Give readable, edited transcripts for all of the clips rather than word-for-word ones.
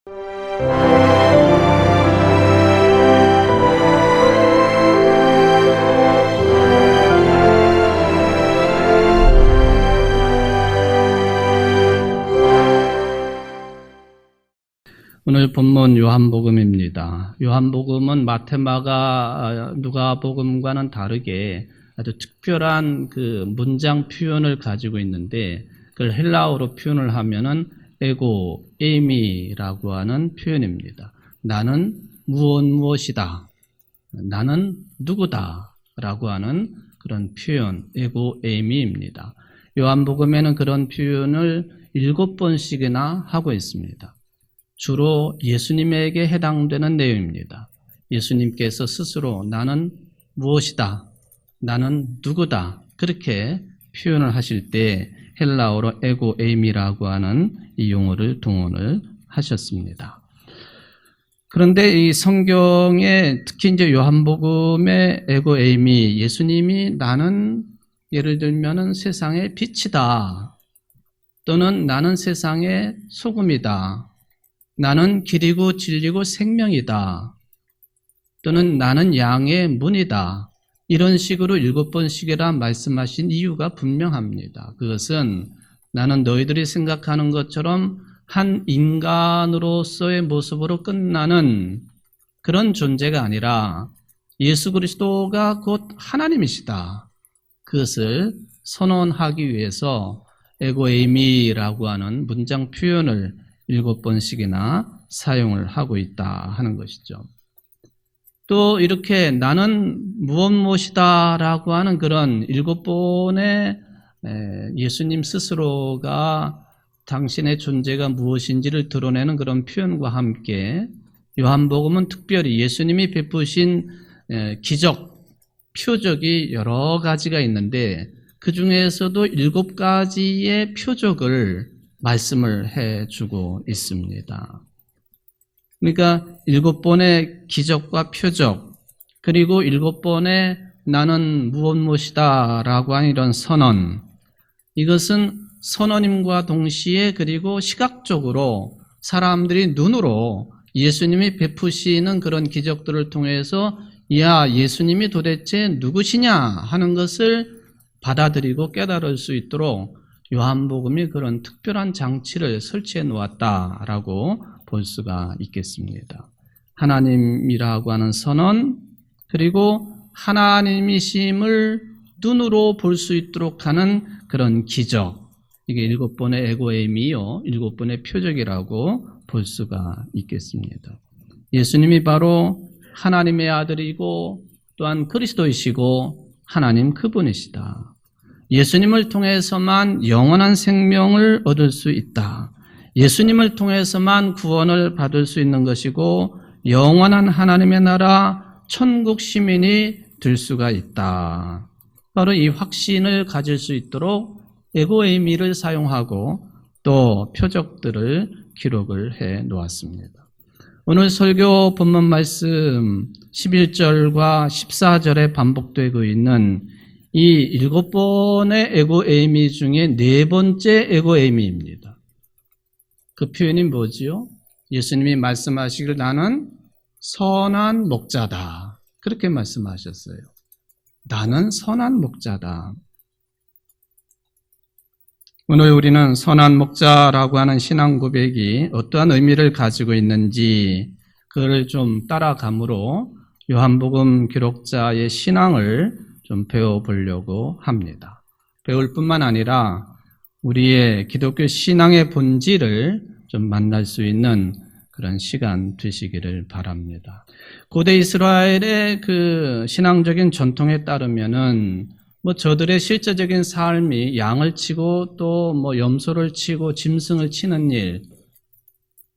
오늘 본문 요한복음입니다. 요한복음은 마태, 마가, 누가복음과는 다르게 아주 특별한 그 문장 표현을 가지고 있는데, 그걸 헬라어로 표현을 하면은 에고 에이미라고 하는 표현입니다. 나는 무엇이다, 나는 누구다 라고 하는 그런 표현, 에고 에이미입니다. 요한복음에는 그런 표현을 7번씩이나 하고 있습니다. 주로 예수님에게 해당되는 내용입니다. 예수님께서 스스로 나는 무엇이다, 나는 누구다, 그렇게 표현을 하실 때 헬라어로 에고 에이미라고 하는 이 용어를 동원을 하셨습니다. 그런데 이 성경에 특히 이제 요한복음의 에고 에이미, 예수님이 나는 예를 들면은 세상의 빛이다, 또는 나는 세상의 소금이다, 나는 길이고 진리고 생명이다, 또는 나는 양의 문이다, 이런 식으로 7번씩이나 말씀하신 이유가 분명합니다. 그것은 나는 너희들이 생각하는 것처럼 한 인간으로서의 모습으로 끝나는 그런 존재가 아니라 예수 그리스도가 곧 하나님이시다, 그것을 선언하기 위해서 에고 에이미라고 하는 문장 표현을 7번씩이나 사용을 하고 있다 하는 것이죠. 또 이렇게 나는 무엇이다 라고 하는 그런 7번의 예수님 스스로가 당신의 존재가 무엇인지를 드러내는 그런 표현과 함께 요한복음은 특별히 예수님이 베푸신 기적, 표적이 여러 가지가 있는데 그 중에서도 7가지의 표적을 말씀을 해주고 있습니다. 그러니까 7번의 기적과 표적, 그리고 7번의 나는 무엇이다 라고 하는 이런 선언, 이것은 선언임과 동시에 그리고 시각적으로 사람들이 눈으로 예수님이 베푸시는 그런 기적들을 통해서 야, 예수님이 도대체 누구시냐 하는 것을 받아들이고 깨달을 수 있도록 요한복음이 그런 특별한 장치를 설치해 놓았다라고 볼 수가 있겠습니다. 하나님이라고 하는 선언, 그리고 하나님이심을 눈으로 볼 수 있도록 하는 그런 기적, 이게 7번의 에고 에이미요, 7번의 표적이라고 볼 수가 있겠습니다. 예수님이 바로 하나님의 아들이고 또한 그리스도이시고 하나님 그분이시다. 예수님을 통해서만 영원한 생명을 얻을 수 있다. 예수님을 통해서만 구원을 받을 수 있는 것이고 영원한 하나님의 나라 천국 시민이 될 수가 있다. 바로 이 확신을 가질 수 있도록 에고 에이미를 사용하고 또 표적들을 기록을 해 놓았습니다. 오늘 설교 본문 말씀 11절과 14절에 반복되고 있는 이 7번의 에고 에이미 중에 4번째 에고 에이미입니다. 그 표현이 뭐지요? 예수님이 말씀하시길 나는 선한 목자다, 그렇게 말씀하셨어요. 나는 선한 목자다. 오늘 우리는 선한 목자라고 하는 신앙 고백이 어떠한 의미를 가지고 있는지 그걸 좀 따라감으로 요한복음 기록자의 신앙을 좀 배워보려고 합니다. 배울 뿐만 아니라 우리의 기독교 신앙의 본질을 좀 만날 수 있는 그런 시간 되시기를 바랍니다. 고대 이스라엘의 그 신앙적인 전통에 따르면은 저들의 실제적인 삶이 양을 치고 또 염소를 치고 짐승을 치는 일,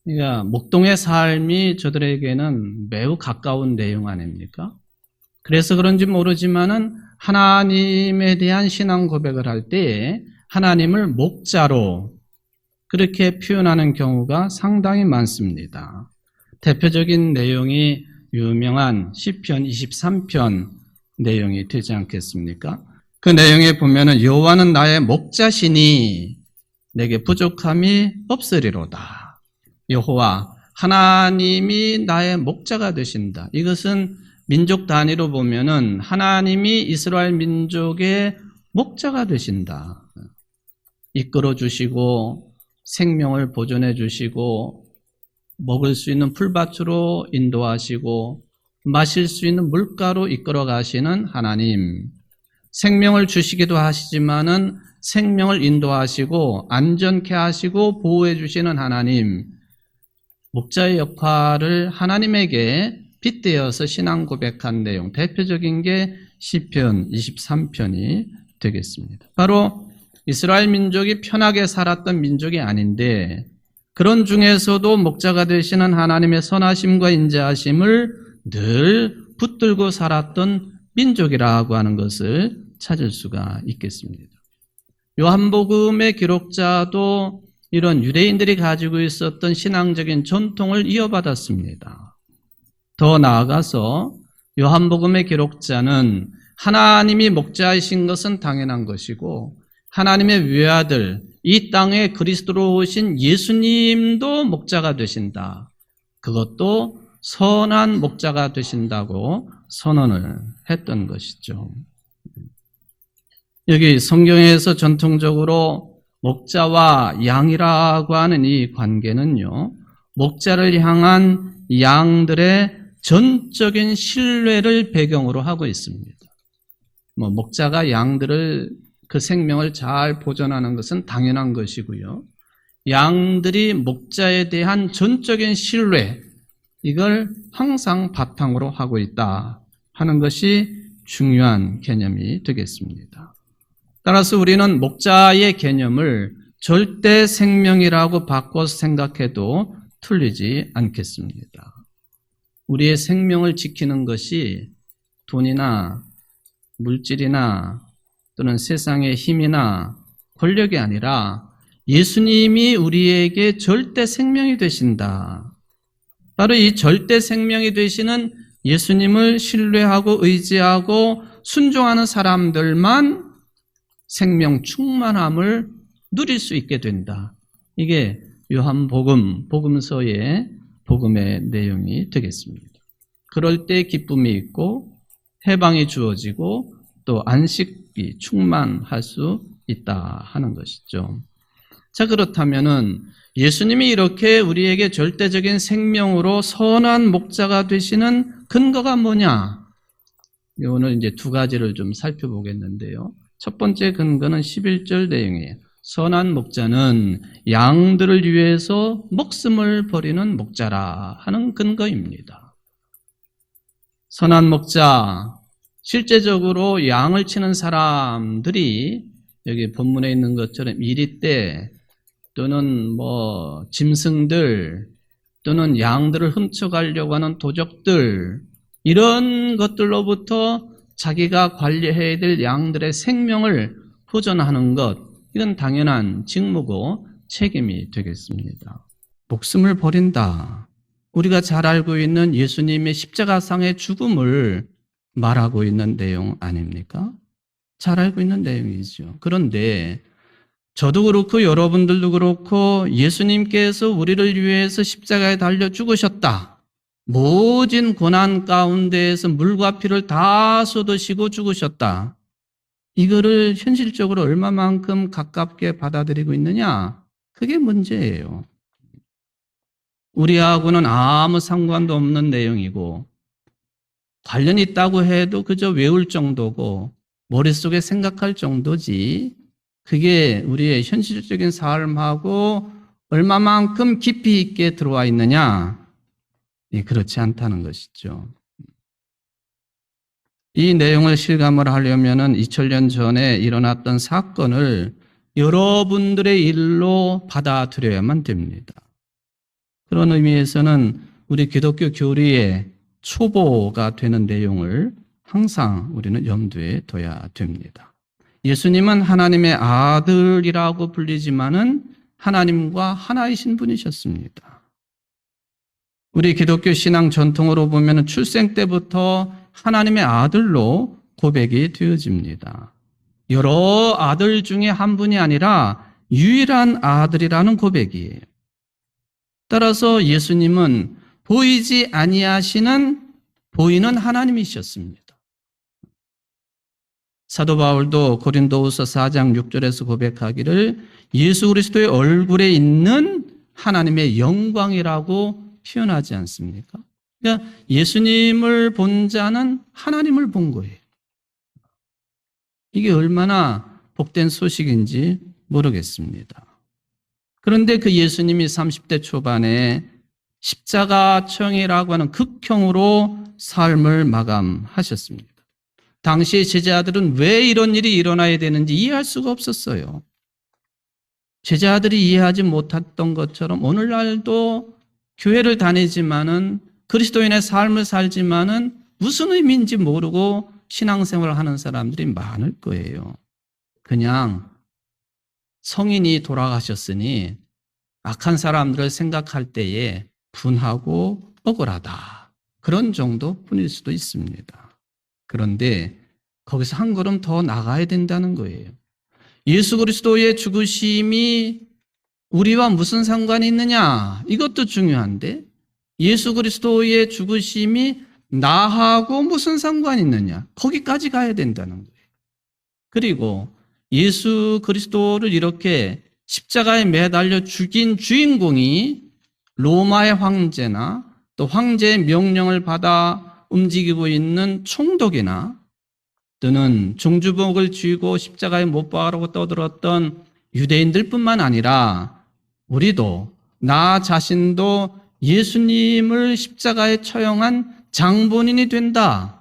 그러니까 목동의 삶이 저들에게는 매우 가까운 내용 아닙니까? 그래서 그런지 모르지만은 하나님에 대한 신앙 고백을 할 때 하나님을 목자로 그렇게 표현하는 경우가 상당히 많습니다. 대표적인 내용이 유명한 시편 23편 내용이 되지 않겠습니까? 그 내용에 보면은 여호와는 나의 목자시니 내게 부족함이 없으리로다. 여호와 하나님이 나의 목자가 되신다. 이것은 민족 단위로 보면은 하나님이 이스라엘 민족의 목자가 되신다. 이끌어 주시고 생명을 보존해 주시고 먹을 수 있는 풀밭으로 인도하시고 마실 수 있는 물가로 이끌어 가시는 하나님. 생명을 주시기도 하시지만은 생명을 인도하시고 안전케 하시고 보호해 주시는 하나님. 목자의 역할을 하나님에게 빗대어서 신앙 고백한 내용, 대표적인 게 시편 23편이 되겠습니다. 바로 이스라엘 민족이 편하게 살았던 민족이 아닌데 그런 중에서도 목자가 되시는 하나님의 선하심과 인자하심을 늘 붙들고 살았던 민족이라고 하는 것을 찾을 수가 있겠습니다. 요한복음의 기록자도 이런 유대인들이 가지고 있었던 신앙적인 전통을 이어받았습니다. 더 나아가서 요한복음의 기록자는 하나님이 목자이신 것은 당연한 것이고 하나님의 외아들, 이 땅에 그리스도로 오신 예수님도 목자가 되신다. 그것도 선한 목자가 되신다고 선언을 했던 것이죠. 여기 성경에서 전통적으로 목자와 양이라고 하는 이 관계는요, 목자를 향한 양들의 전적인 신뢰를 배경으로 하고 있습니다. 목자가 양들을 그 생명을 잘 보존하는 것은 당연한 것이고요. 양들이 목자에 대한 전적인 신뢰, 이걸 항상 바탕으로 하고 있다 하는 것이 중요한 개념이 되겠습니다. 따라서 우리는 목자의 개념을 절대 생명이라고 바꿔서 생각해도 틀리지 않겠습니다. 우리의 생명을 지키는 것이 돈이나 물질이나 또는 세상의 힘이나 권력이 아니라 예수님이 우리에게 절대 생명이 되신다. 바로 이 절대 생명이 되시는 예수님을 신뢰하고 의지하고 순종하는 사람들만 생명 충만함을 누릴 수 있게 된다. 이게 요한복음, 복음서의 복음의 내용이 되겠습니다. 그럴 때 기쁨이 있고 해방이 주어지고 또 안식이 충만할 수 있다 하는 것이죠. 자, 그렇다면은 예수님이 이렇게 우리에게 절대적인 생명으로 선한 목자가 되시는 근거가 뭐냐? 오늘 이제 두 가지를 좀 살펴보겠는데요. 첫 번째 근거는 11절 내용이에요. 선한 목자는 양들을 위해서 목숨을 버리는 목자라 하는 근거입니다. 선한 목자, 실제적으로 양을 치는 사람들이 여기 본문에 있는 것처럼 이리떼 또는 짐승들 또는 양들을 훔쳐가려고 하는 도적들, 이런 것들로부터 자기가 관리해야 될 양들의 생명을 보존하는 것, 이건 당연한 직무고 책임이 되겠습니다. 목숨을 버린다. 우리가 잘 알고 있는 예수님의 십자가상의 죽음을 말하고 있는 내용 아닙니까? 잘 알고 있는 내용이죠. 그런데 저도 그렇고 여러분들도 그렇고 예수님께서 우리를 위해서 십자가에 달려 죽으셨다. 모진 고난 가운데에서 물과 피를 다 쏟으시고 죽으셨다. 이거를 현실적으로 얼마만큼 가깝게 받아들이고 있느냐? 그게 문제예요. 우리하고는 아무 상관도 없는 내용이고 관련이 있다고 해도 그저 외울 정도고 머릿속에 생각할 정도지 그게 우리의 현실적인 삶하고 얼마만큼 깊이 있게 들어와 있느냐? 그렇지 않다는 것이죠. 이 내용을 실감을 하려면 2000년 전에 일어났던 사건을 여러분들의 일로 받아들여야만 됩니다. 그런 의미에서는 우리 기독교 교리의 초보가 되는 내용을 항상 우리는 염두에 둬야 됩니다. 예수님은 하나님의 아들이라고 불리지만은 하나님과 하나이신 분이셨습니다. 우리 기독교 신앙 전통으로 보면 출생 때부터 하나님의 아들로 고백이 되어집니다. 여러 아들 중에 한 분이 아니라 유일한 아들이라는 고백이에요. 따라서 예수님은 보이지 아니하시는 보이는 하나님이셨습니다. 사도 바울도 고린도후서 4장 6절에서 고백하기를 예수 그리스도의 얼굴에 있는 하나님의 영광이라고 표현하지 않습니까? 그러니까 예수님을 본 자는 하나님을 본 거예요. 이게 얼마나 복된 소식인지 모르겠습니다. 그런데 그 예수님이 30대 초반에 십자가형이라고 하는 극형으로 삶을 마감하셨습니다. 당시의 제자들은 왜 이런 일이 일어나야 되는지 이해할 수가 없었어요. 제자들이 이해하지 못했던 것처럼 오늘날도 교회를 다니지만은 그리스도인의 삶을 살지만은 무슨 의미인지 모르고 신앙생활을 하는 사람들이 많을 거예요. 그냥 성인이 돌아가셨으니 악한 사람들을 생각할 때에 분하고 억울하다. 그런 정도뿐일 수도 있습니다. 그런데 거기서 한 걸음 더 나가야 된다는 거예요. 예수 그리스도의 죽으심이 우리와 무슨 상관이 있느냐? 이것도 중요한데 예수 그리스도의 죽으심이 나하고 무슨 상관이 있느냐? 거기까지 가야 된다는 거예요. 그리고 예수 그리스도를 이렇게 십자가에 매달려 죽인 주인공이 로마의 황제나 또 황제의 명령을 받아 움직이고 있는 총독이나 또는 종주복을 쥐고 십자가에 못 박으라고 떠들었던 유대인들뿐만 아니라 우리도 나 자신도 예수님을 십자가에 처형한 장본인이 된다.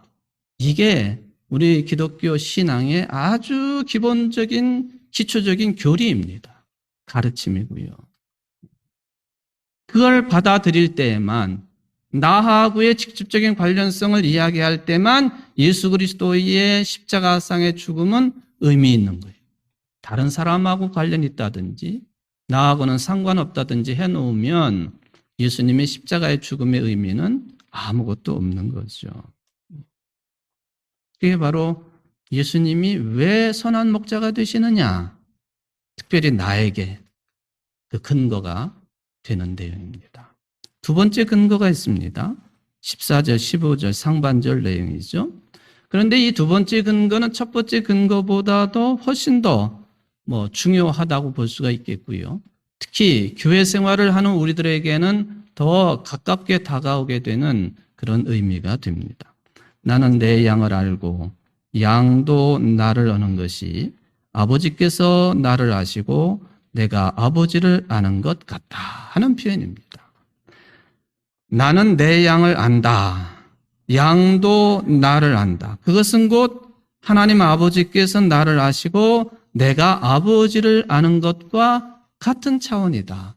이게 우리 기독교 신앙의 아주 기본적인 기초적인 교리입니다. 가르침이고요. 그걸 받아들일 때에만 나하고의 직접적인 관련성을 이야기할 때만 예수 그리스도의 십자가상의 죽음은 의미 있는 거예요. 다른 사람하고 관련이 있다든지 나하고는 상관없다든지 해놓으면 예수님의 십자가의 죽음의 의미는 아무것도 없는 거죠. 그게 바로 예수님이 왜 선한 목자가 되시느냐? 특별히 나에게 그 근거가 되는 내용입니다. 두 번째 근거가 있습니다. 14절, 15절 상반절 내용이죠. 그런데 이 두 번째 근거는 첫 번째 근거보다도 훨씬 더 중요하다고 볼 수가 있겠고요. 특히 교회 생활을 하는 우리들에게는 더 가깝게 다가오게 되는 그런 의미가 됩니다. 나는 내 양을 알고 양도 나를 아는 것이 아버지께서 나를 아시고 내가 아버지를 아는 것 같다 하는 표현입니다. 나는 내 양을 안다. 양도 나를 안다. 그것은 곧 하나님 아버지께서 나를 아시고 내가 아버지를 아는 것과 같은 차원이다.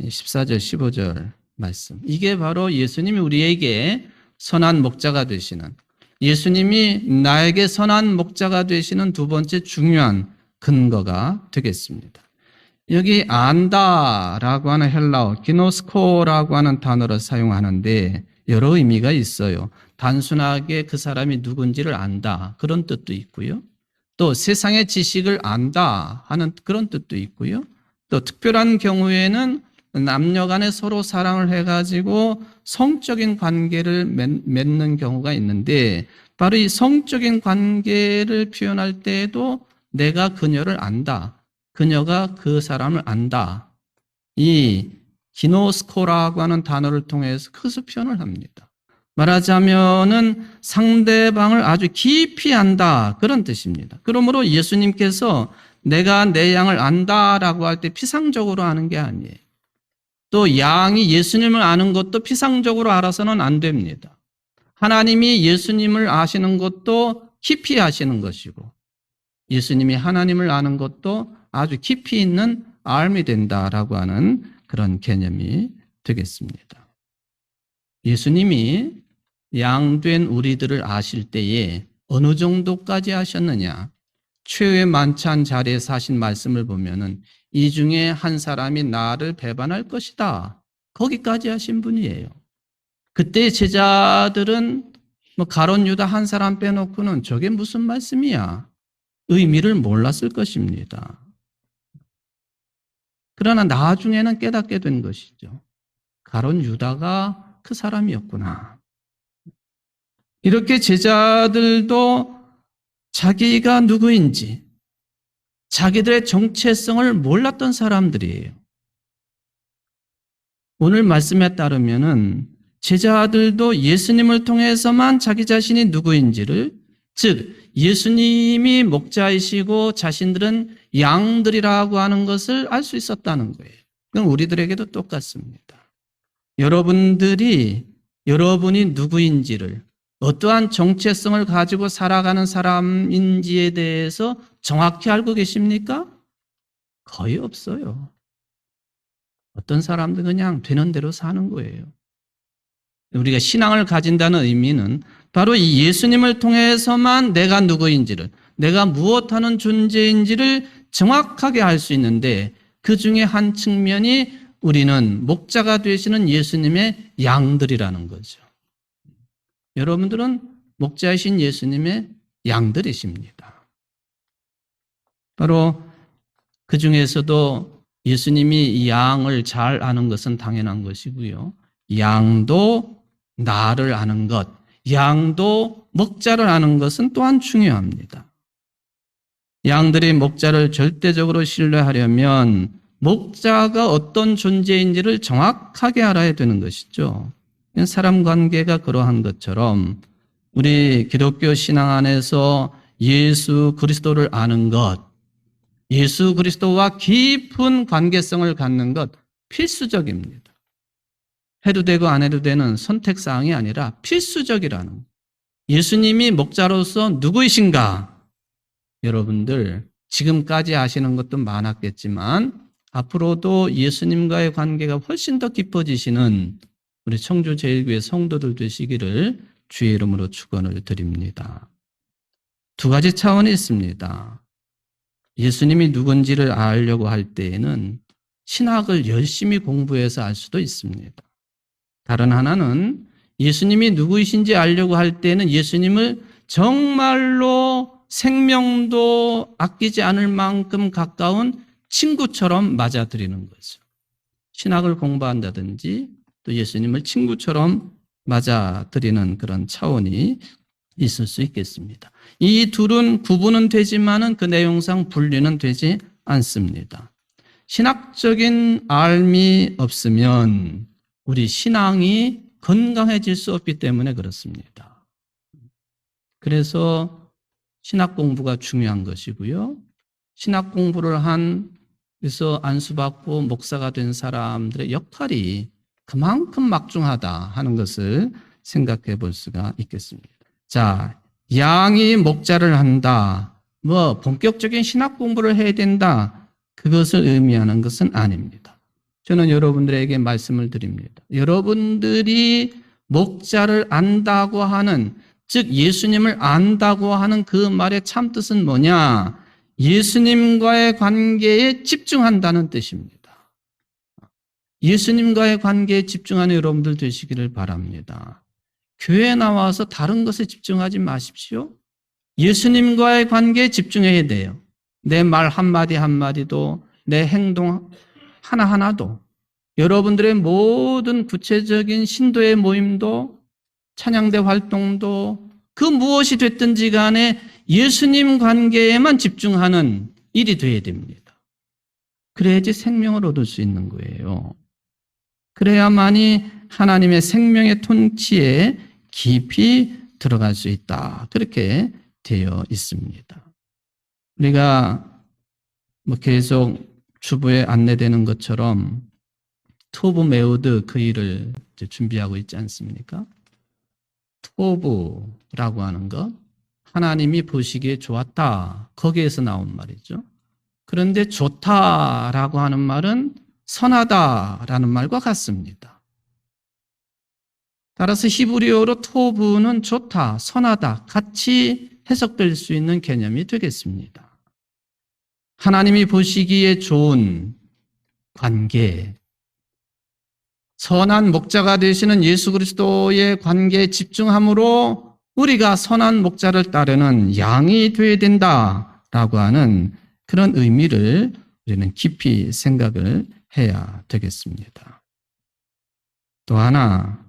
14절, 15절 말씀. 이게 바로 예수님이 우리에게 선한 목자가 되시는, 예수님이 나에게 선한 목자가 되시는 두 번째 중요한 근거가 되겠습니다. 여기 안다라고 하는 헬라어 기노스코라고 하는 단어를 사용하는데 여러 의미가 있어요. 단순하게 그 사람이 누군지를 안다 그런 뜻도 있고요. 또 세상의 지식을 안다 하는 그런 뜻도 있고요. 또 특별한 경우에는 남녀 간에 서로 사랑을 해가지고 성적인 관계를 맺는 경우가 있는데 바로 이 성적인 관계를 표현할 때에도 내가 그녀를 안다. 그녀가 그 사람을 안다. 이 기노스코라고 하는 단어를 통해서 그것을 표현을 합니다. 말하자면은 상대방을 아주 깊이 안다 그런 뜻입니다. 그러므로 예수님께서 내가 내 양을 안다라고 할 때 피상적으로 아는 게 아니에요. 또 양이 예수님을 아는 것도 피상적으로 알아서는 안 됩니다. 하나님이 예수님을 아시는 것도 깊이 아시는 것이고 예수님이 하나님을 아는 것도 아주 깊이 있는 알미 된다라고 하는 그런 개념이 되겠습니다. 예수님이 양된 우리들을 아실 때에 어느 정도까지 아셨느냐? 최후의 만찬 자리에서 하신 말씀을 보면은 이 중에 한 사람이 나를 배반할 것이다. 거기까지 하신 분이에요. 그때 제자들은 가룟 유다 한 사람 빼놓고는 저게 무슨 말씀이야? 의미를 몰랐을 것입니다. 그러나 나중에는 깨닫게 된 것이죠. 가룟 유다가 그 사람이었구나. 이렇게 제자들도 자기가 누구인지, 자기들의 정체성을 몰랐던 사람들이에요. 오늘 말씀에 따르면은 제자들도 예수님을 통해서만 자기 자신이 누구인지를, 즉 예수님이 목자이시고 자신들은 양들이라고 하는 것을 알 수 있었다는 거예요. 그건 우리들에게도 똑같습니다. 여러분이 누구인지를, 어떠한 정체성을 가지고 살아가는 사람인지에 대해서 정확히 알고 계십니까? 거의 없어요. 어떤 사람들은 그냥 되는 대로 사는 거예요. 우리가 신앙을 가진다는 의미는 바로 이 예수님을 통해서만 내가 누구인지를, 내가 무엇하는 존재인지를 정확하게 알 수 있는데, 그 중에 한 측면이 우리는 목자가 되시는 예수님의 양들이라는 거죠. 여러분들은 목자이신 예수님의 양들이십니다. 바로 그 중에서도 예수님이 이 양을 잘 아는 것은 당연한 것이고요. 양도 나를 아는 것, 양도 목자를 아는 것은 또한 중요합니다. 양들이 목자를 절대적으로 신뢰하려면 목자가 어떤 존재인지를 정확하게 알아야 되는 것이죠. 사람 관계가 그러한 것처럼 우리 기독교 신앙 안에서 예수 그리스도를 아는 것, 예수 그리스도와 깊은 관계성을 갖는 것 필수적입니다. 해도 되고 안 해도 되는 선택사항이 아니라 필수적이라는, 예수님이 목자로서 누구이신가? 여러분들 지금까지 아시는 것도 많았겠지만 앞으로도 예수님과의 관계가 훨씬 더 깊어지시는 우리 청주제일교회 성도들 되시기를 주의 이름으로 축원을 드립니다. 두 가지 차원이 있습니다. 예수님이 누군지를 알려고 할 때에는 신학을 열심히 공부해서 알 수도 있습니다. 다른 하나는 예수님이 누구이신지 알려고 할 때는 예수님을 정말로 생명도 아끼지 않을 만큼 가까운 친구처럼 맞아들이는 거죠. 신학을 공부한다든지 또 예수님을 친구처럼 맞아들이는 그런 차원이 있을 수 있겠습니다. 이 둘은 구분은 되지만은 그 내용상 분리는 되지 않습니다. 신학적인 알미 없으면 우리 신앙이 건강해질 수 없기 때문에 그렇습니다. 그래서 신학 공부가 중요한 것이고요. 신학 공부를 그래서 안수받고 목사가 된 사람들의 역할이 그만큼 막중하다 하는 것을 생각해 볼 수가 있겠습니다. 자, 양이 목자를 한다. 본격적인 신학 공부를 해야 된다. 그것을 의미하는 것은 아닙니다. 저는 여러분들에게 말씀을 드립니다. 여러분들이 목자를 안다고 하는, 즉 예수님을 안다고 하는 그 말의 참뜻은 뭐냐? 예수님과의 관계에 집중한다는 뜻입니다. 예수님과의 관계에 집중하는 여러분들 되시기를 바랍니다. 교회에 나와서 다른 것에 집중하지 마십시오. 예수님과의 관계에 집중해야 돼요. 내 말 한마디 한마디도, 내 행동 하나하나도, 여러분들의 모든 구체적인 신도의 모임도, 찬양대 활동도, 그 무엇이 됐든지 간에 예수님 관계에만 집중하는 일이 되어야 됩니다. 그래야지 생명을 얻을 수 있는 거예요. 그래야만이 하나님의 생명의 통치에 깊이 들어갈 수 있다. 그렇게 되어 있습니다. 우리가 계속 주부에 안내되는 것처럼 토브 메우드 그 일을 준비하고 있지 않습니까? 토브라고 하는 것, 하나님이 보시기에 좋았다. 거기에서 나온 말이죠. 그런데 좋다라고 하는 말은 선하다라는 말과 같습니다. 따라서 히브리어로 토브는 좋다, 선하다, 같이 해석될 수 있는 개념이 되겠습니다. 하나님이 보시기에 좋은 관계, 선한 목자가 되시는 예수 그리스도의 관계에 집중함으로 우리가 선한 목자를 따르는 양이 되어야 된다라고 하는 그런 의미를 우리는 깊이 생각을 해야 되겠습니다. 또 하나,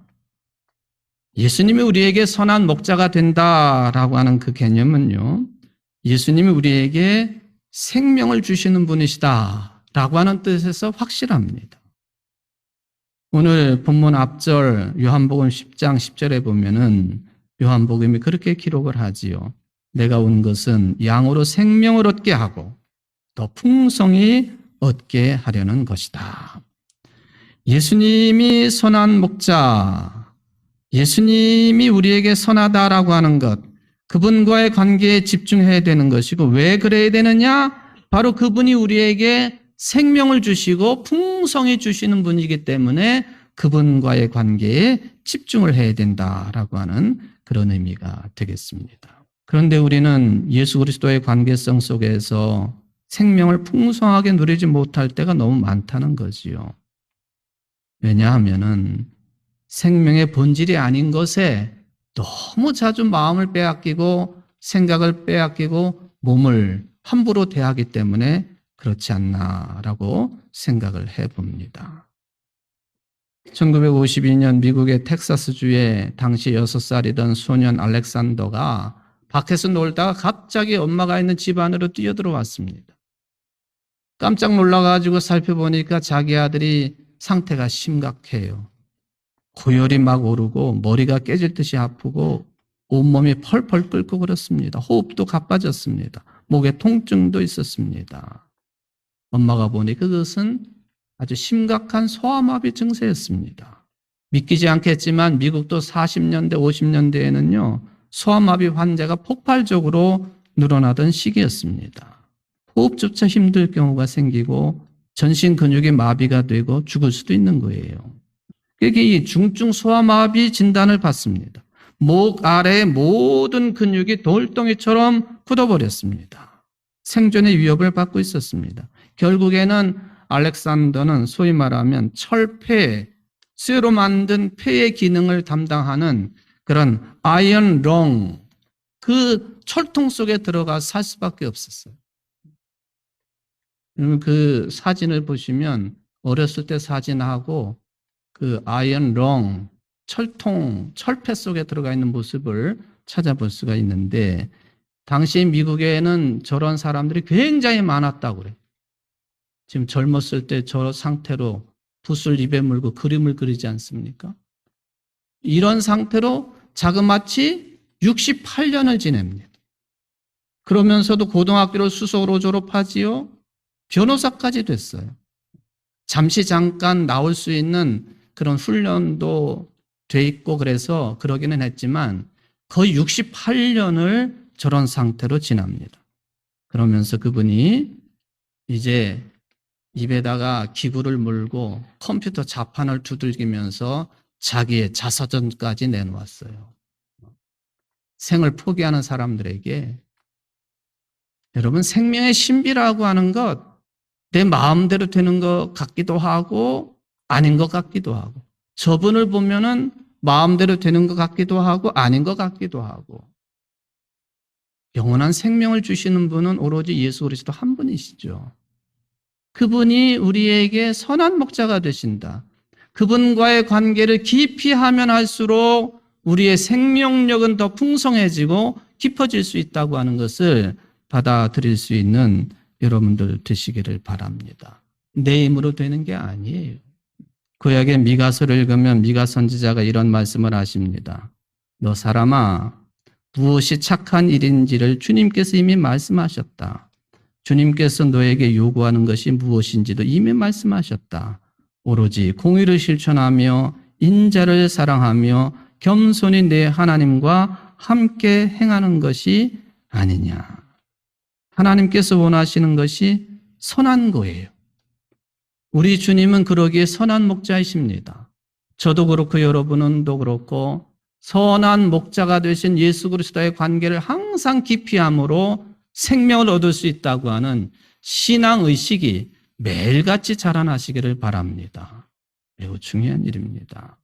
예수님이 우리에게 선한 목자가 된다라고 하는 그 개념은요, 예수님이 우리에게 생명을 주시는 분이시다라고 하는 뜻에서 확실합니다. 오늘 본문 앞절 요한복음 10장 10절에 보면은 요한복음이 그렇게 기록을 하지요. 내가 온 것은 양으로 생명을 얻게 하고 더 풍성히 얻게 하려는 것이다. 예수님이 선한 목자, 예수님이 우리에게 선하다라고 하는 것, 그분과의 관계에 집중해야 되는 것이고, 왜 그래야 되느냐? 바로 그분이 우리에게 생명을 주시고 풍성히 주시는 분이기 때문에 그분과의 관계에 집중을 해야 된다라고 하는 그런 의미가 되겠습니다. 그런데 우리는 예수 그리스도의 관계성 속에서 생명을 풍성하게 누리지 못할 때가 너무 많다는 거지요. 왜냐하면은 생명의 본질이 아닌 것에 너무 자주 마음을 빼앗기고 생각을 빼앗기고 몸을 함부로 대하기 때문에 그렇지 않나라고 생각을 해봅니다. 1952년 미국의 텍사스주에 당시 6살이던 소년 알렉산더가 밖에서 놀다가 갑자기 엄마가 있는 집 안으로 뛰어들어왔습니다. 깜짝 놀라가지고 살펴보니까 자기 아들이 상태가 심각해요. 고열이 막 오르고 머리가 깨질 듯이 아프고 온몸이 펄펄 끓고 그렇습니다. 호흡도 가빠졌습니다. 목에 통증도 있었습니다. 엄마가 보니 그것은 아주 심각한 소아마비 증세였습니다. 믿기지 않겠지만 미국도 40년대, 50년대에는요, 소아마비 환자가 폭발적으로 늘어나던 시기였습니다. 호흡조차 힘들 경우가 생기고 전신 근육이 마비가 되고 죽을 수도 있는 거예요. 그게 이 중증 소아마비 진단을 받습니다. 목 아래의 모든 근육이 돌덩이처럼 굳어버렸습니다. 생존의 위협을 받고 있었습니다. 결국에는 알렉산더는 소위 말하면 철폐, 쇠로 만든 폐의 기능을 담당하는 그런 아이언 롱, 그 철통 속에 들어가 살 수밖에 없었어요. 그 사진을 보시면 어렸을 때 사진하고 그 아이언 롱, 철통, 철폐 속에 들어가 있는 모습을 찾아볼 수가 있는데 당시 미국에는 저런 사람들이 굉장히 많았다고 그래요. 지금 젊었을 때 저 상태로 붓을 입에 물고 그림을 그리지 않습니까? 이런 상태로 자그마치 68년을 지냅니다. 그러면서도 고등학교를 수석으로 졸업하지요. 변호사까지 됐어요. 잠깐 나올 수 있는 그런 훈련도 돼 있고 그래서 그러기는 했지만 거의 68년을 저런 상태로 지납니다. 그러면서 그분이 이제 입에다가 기구를 물고 컴퓨터 자판을 두들기면서 자기의 자서전까지 내놓았어요. 생을 포기하는 사람들에게 여러분, 생명의 신비라고 하는 것, 내 마음대로 되는 것 같기도 하고 아닌 것 같기도 하고, 저분을 보면은 마음대로 되는 것 같기도 하고 아닌 것 같기도 하고, 영원한 생명을 주시는 분은 오로지 예수 그리스도 한 분이시죠. 그분이 우리에게 선한 목자가 되신다. 그분과의 관계를 깊이 하면 할수록 우리의 생명력은 더 풍성해지고 깊어질 수 있다고 하는 것을 받아들일 수 있는 여러분들 되시기를 바랍니다. 내 힘으로 되는 게 아니에요. 구약의 미가서를 읽으면 미가 선지자가 이런 말씀을 하십니다. 너 사람아, 무엇이 착한 일인지를 주님께서 이미 말씀하셨다. 주님께서 너에게 요구하는 것이 무엇인지도 이미 말씀하셨다. 오로지 공의를 실천하며 인자를 사랑하며 겸손히 내 하나님과 함께 행하는 것이 아니냐. 하나님께서 원하시는 것이 선한 거예요. 우리 주님은 그러기에 선한 목자이십니다. 저도 그렇고 여러분도 그렇고 선한 목자가 되신 예수 그리스도의 관계를 항상 깊이 함으로 생명을 얻을 수 있다고 하는 신앙의식이 매일같이 자라나시기를 바랍니다. 매우 중요한 일입니다.